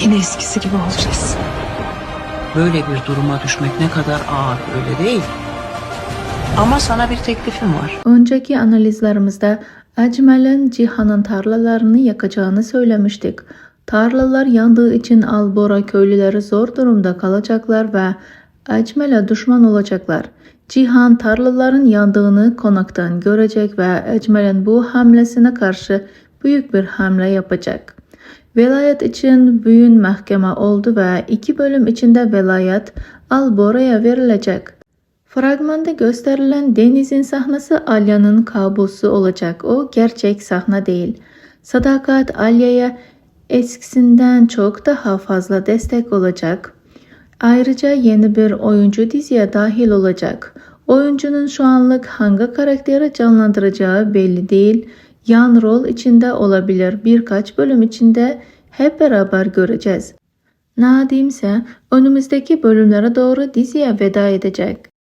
Yine eskisi gibi olacağız. Böyle bir duruma düşmek ne kadar ağır, öyle değil. Ama sana bir teklifim var. Önceki analizlerimizde Ecmel'in Cihan'ın tarlalarını yakacağını söylemiştik. Tarlalar yandığı için Albora köylüleri zor durumda kalacaklar ve Ecmel'e düşman olacaklar. Cihan tarlaların yandığını konaktan görecek ve Ecmel'in bu hamlesine karşı büyük bir hamle yapacak. Velayet için büyün mahkeme oldu ve 2 bölüm içinde velayet Albora'ya verilecek. Fragmanda gösterilen Deniz'in sahnesi Alya'nın kabusu olacak. O gerçek sahne değil. Sadakat Alya'ya eskisinden çok daha fazla destek olacak. Ayrıca yeni bir oyuncu diziye dahil olacak. Oyuncunun şu anlık hangi karakteri canlandıracağı belli değil. Yan rol içinde olabilir. Birkaç bölüm içinde hep beraber göreceğiz. Nadimse önümüzdeki bölümlere doğru diziye veda edecek.